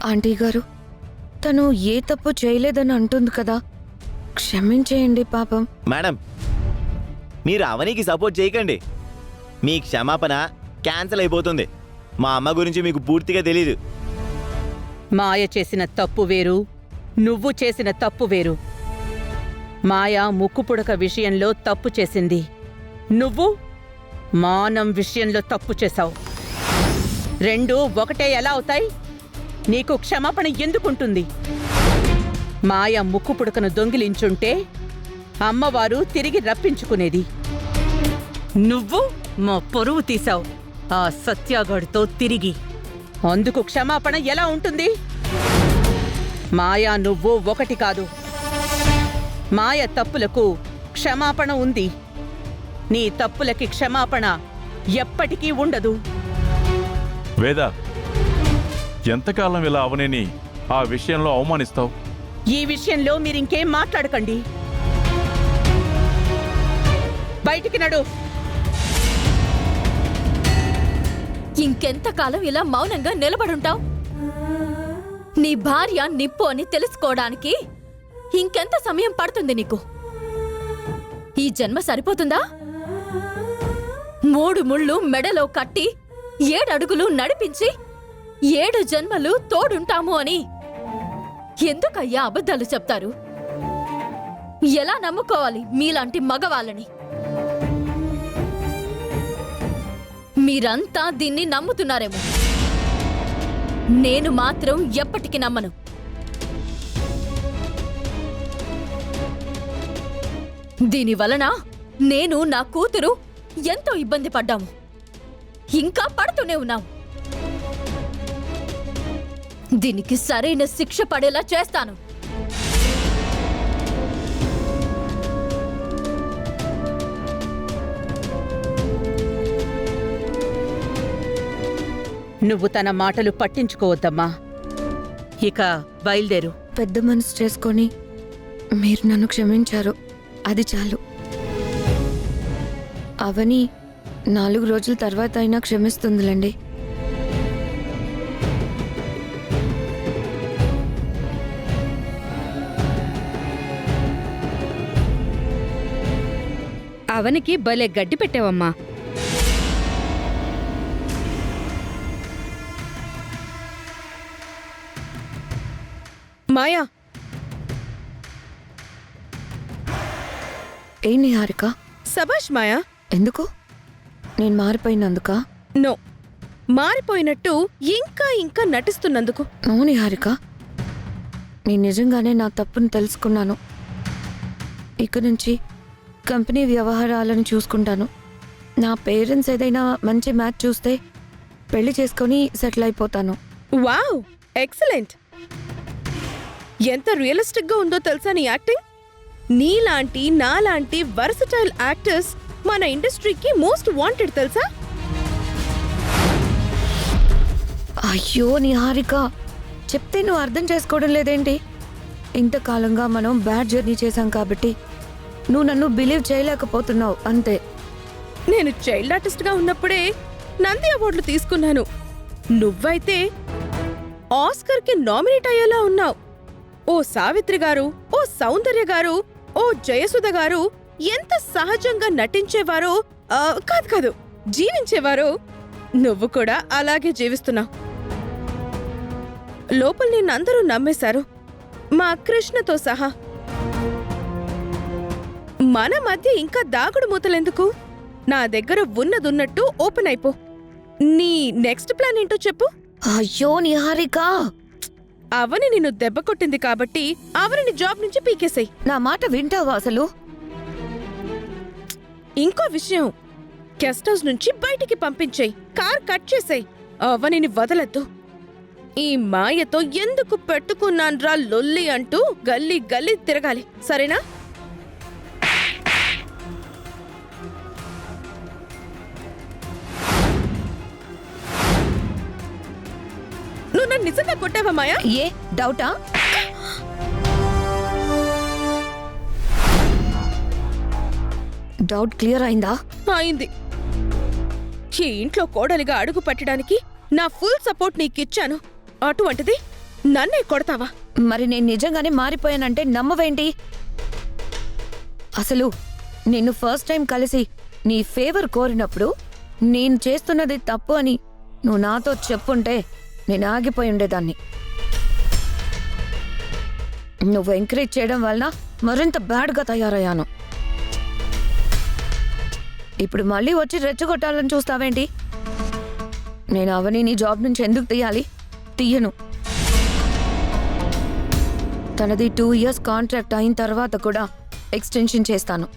Aunty గారు, తను ఏ తప్పు చేయలేదని అంటుంది కదా, క్షమించేయండి పాపం. మేడం, మీరు అవనికి సపోర్ట్ చేయకండి. మీ క్షమాపణ క్యాన్సిల్ అయిపోతుంది. మా అమ్మ గురించి మీకు పూర్తిగా తెలీదు. మాయ చేసిన తప్పు వేరు, నువ్వు చేసిన తప్పు వేరు. మాయ ముక్కుపుడక విషయంలో తప్పు చేసింది. నువ్వు మానం విషయంలో తప్పు చేశావు. రెండూ ఒకటే ఎలా అవుతాయి? నీకు క్షమాపణ ఎందుకుంటుంది? మాయ ముక్కుపుడకను దొంగిలించుంటే అమ్మవారు తిరిగి రప్పించుకునేది. నువ్వు మా పొరువు తీశావు ఆ సత్యాగాడితో తిరిగి. అందుకు క్షమాపణ ఎలా ఉంటుంది? మాయా నువ్వు ఒకటి కాదు. మాయ తప్పులకు క్షమాపణ ఉంది. నీ తప్పులకి క్షమాపణ ఎప్పటికీ ఉండదు. వేద, ఎంతకాలం ఇలా అవనేని ఆ విషయంలో అవమానిస్తావు? ఈ విషయంలో మీరింకేం మాట్లాడకండి. బయటికి నడు. ఇంకెంతకాలం ఇలా మౌనంగా నిలబడుంటావు? నీ భార్య నిప్పు అని తెలుసుకోవడానికి ఇంకెంత సమయం పడుతుంది నీకు? ఈ జన్మ సరిపోతుందా? 3 ముళ్ళు మెడలో కట్టి 7 అడుగులు నడిపించి 7 జన్మలు తోడుంటాము అని ఎందుకయ్యా అబద్ధాలు చెప్తారు? ఎలా నమ్ముకోవాలి మీలాంటి మగవాళ్ళని? మీరంతా దీన్ని నమ్ముతున్నారేమో. నేను మాత్రం ఎప్పటికీ నమ్మను. దీని వలన నేను నా కూతురు ఎంతో ఇబ్బంది పడ్డాము, ఇంకా పడుతూనే ఉన్నాం. దీనికి సరైన శిక్ష పడేలా చేస్తాను. నువ్వు తన మాటలు పట్టించుకోవద్దమ్మా. ఇక బయలుదేరు. పెద్ద మనసు చేసుకొని మీరు నన్ను క్షమించారు, అది చాలు. అవని 4 రోజుల తర్వాత అయినా క్షమిస్తుందిలేండి. అవనికి భలే గడ్డి పెట్టావమ్మా. మాయా, ఏ నిహారిక? సబాష్ మాయా. ఎందుకు? నేను మారిపోయినందుకా? నో, మారిపోయినట్టు ఇంకా ఇంకా నటిస్తున్నందుకు. నో నిహారిక, నేను నిజంగానే నా తప్పును తెలుసుకున్నాను. ఇక నుంచి కంపెనీ వ్యవహారాలను చూసుకుంటాను. నా పేరెంట్స్ ఏదైనా మంచి మ్యాచ్ చూస్తే పెళ్లి చేసుకొని సెటిల్ అయిపోతాను. Wow, excellent. ఎంత రియలిస్టిక్గా ఉందో తెలుసా నీ యాక్టింగ్? నీలాంటి నాలాంటి వర్సటైల్ యాక్టర్స్ మన ఇండస్ట్రీకి మోస్ట్ వాంటెడ్ తెలుసా? అయ్యో నిహారిక, చెప్తే నువ్వు అర్థం చేసుకోవడం లేదేంటి? ఇంతకాలంగా మనం బ్యాడ్ జర్నీ చేశాం కాబట్టి నువ్వు నన్ను బిలీవ్ చేయలేకపోతున్నావు అంతే. నేను చైల్డ్ ఆర్టిస్ట్గా ఉన్నప్పుడే నంది అవార్డులు తీసుకున్నాను. నువ్వైతే ఆస్కర్కి నామినేట్ అయ్యేలా ఉన్నావు. ఓ సావిత్రి గారు, ఓ సౌందర్య గారు, ఓ జయసుధ గారు ఎంత సహజంగా నటించేవారో, కాదు జీవించేవారో, నువ్వు కూడా అలాగే జీవిస్తున్నావు. లోపల నిన్నందరూ నమ్మేశారు, మా కృష్ణతో సహా. మన మధ్య ఇంకా దాగుడు మూతలెందుకు? నా దగ్గర ఉన్నదున్నట్టు ఓపెన్ అయిపో. నీ నెక్స్ట్ ప్లాన్ ఏంటో చెప్పు. అయ్యో నిహారిక, అవని నిన్ను దెబ్బ కొట్టింది కాబట్టి అవని జాబ్ నుంచి పీకేసాయి. నా మాట వింటావా అసలు? ఇంకో విషయం, గెస్ట్ హౌస్ నుంచి బయటికి పంపించేయి, కార్ కట్ చేసేయి. అవనిని వదలద్దు. ఈ మాయతో ఎందుకు పెట్టుకున్నాన్రా లొల్లి అంటూ గల్లీ గల్లీ తిరగాలి, సరేనా? నువ్వు నన్ను నిజంగా కొట్టావా మాయా? ఏ డౌటా? డౌట్ క్లియర్ అయిందా? అయింది. ఈ ఇంట్లో కోడలిగా అడుగు పెట్టడానికి నా ఫుల్ సపోర్ట్ నీకిచ్చాను. అటువంటిది నన్నే కొడతావా? మరి నేను నిజంగానే మారిపోయానంటే నమ్మవేంటి? అసలు నిన్ను ఫస్ట్ టైం కలిసి నీ ఫేవర్ కోరినప్పుడు నేను చేస్తున్నది తప్పు అని నువ్వు నాతో చెప్పుంటే నేను ఆగిపోయి ఉండేదాన్ని. నువ్వు ఎంకరేజ్ చేయడం వలన మరింత బ్యాడ్గా తయారయ్యాను. ఇప్పుడు మళ్ళీ వచ్చి రెచ్చగొట్టాలని చూస్తావేంటి? నేను అవనిని జాబ్ నుంచి ఎందుకు తీయాలి? తీయను. తనది 2 years కాంట్రాక్ట్ అయిన తర్వాత కూడా ఎక్స్టెన్షన్ చేస్తాను.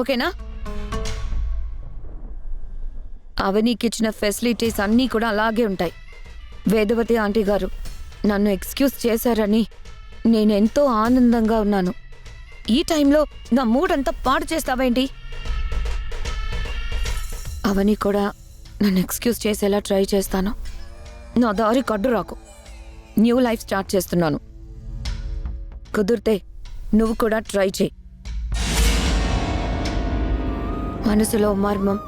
ఓకేనా? అవనీకిచ్చిన ఫెసిలిటీస్ అన్నీ కూడా అలాగే ఉంటాయి. వేదవతి ఆంటీ గారు నన్ను ఎక్స్క్యూజ్ చేశారని నేనెంతో ఆనందంగా ఉన్నాను. ఈ టైంలో నా మూడంతా పాడు చేస్తావేంటి? అవని కూడా నన్ను ఎక్స్క్యూజ్ చేసేలా ట్రై చేస్తాను. నా దారి కడ్డు రాకు. న్యూ లైఫ్ స్టార్ట్ చేస్తున్నాను. కుదిరితే నువ్వు కూడా ట్రై చేయి. మనసులో మర్మం,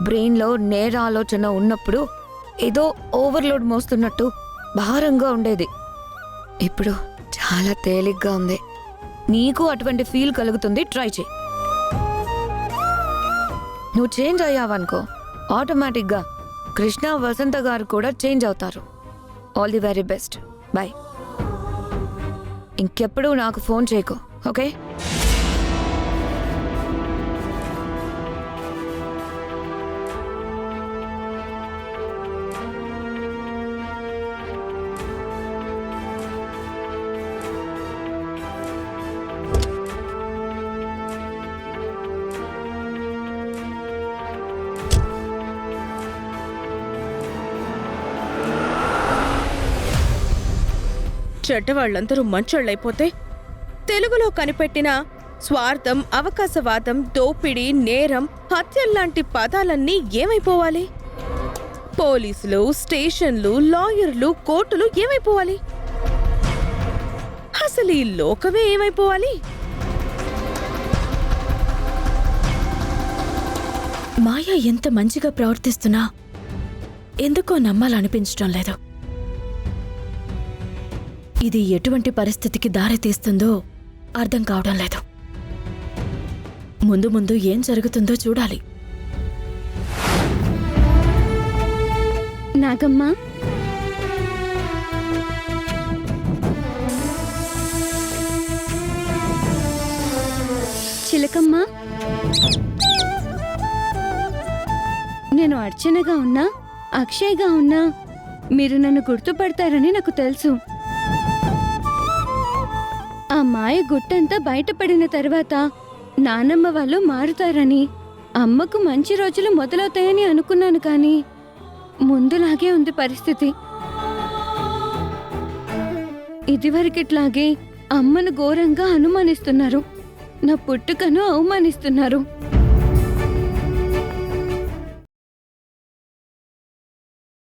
బ్రెయిన్లో నేర ఆలోచన ఉన్నప్పుడు ఏదో ఓవర్లోడ్ మోస్తున్నట్టు భారంగా ఉండేది. ఇప్పుడు చాలా తేలిగ్గా ఉంది. నీకు అటువంటి ఫీల్ కలుగుతుంది. ట్రై చేయి. నువ్వు చేంజ్ అయ్యావనుకో, ఆటోమేటిక్గా కృష్ణ, వసంత గారు కూడా చేంజ్ అవుతారు. All the very best. Bye. ఇంకెప్పుడు నాకు ఫోన్ చేయకు. ఓకే? చెడ్డవాళ్లందరూ మంచోళ్ళైపోతే తెలుగులో కనిపెట్టిన స్వార్థం, అవకాశవాదం, దోపిడీ, నేరం, హత్యల్లాంటి పదాలన్నీ ఏమైపోవాలి? పోలీసులు, స్టేషన్లు, లాయర్లు, కోర్టులు ఏమైపోవాలి? అసలు ఈ లోకమే ఏమైపోవాలి? మాయ ఎంత మంచిగా ప్రవర్తిస్తున్నా ఎందుకో నమ్మాలనిపించడం లేదు. ఇది ఎటువంటి పరిస్థితికి దారి తీస్తుందో అర్థం కావడం లేదు. ముందు ముందు ఏం జరుగుతుందో చూడాలి. నాగమ్మ, చిలకమ్మ, నేను అర్చనగా ఉన్నా, అక్షయ్గా ఉన్నా మీరు నన్ను గుర్తుపడతారని నాకు తెలుసు. ఆ మాయ గుట్టంతా బయటపడిన తర్వాత నానమ్మ వాళ్ళు మారుతారని, అమ్మకు మంచి రోజులు మొదలవుతాయని అనుకున్నాను. కానీ ముందులాగే ఉంది పరిస్థితి. ఇదివరకిట్లాగే అమ్మను ఘోరంగా అనుమానిస్తున్నారు, నా పుట్టుకను అవమానిస్తున్నారు.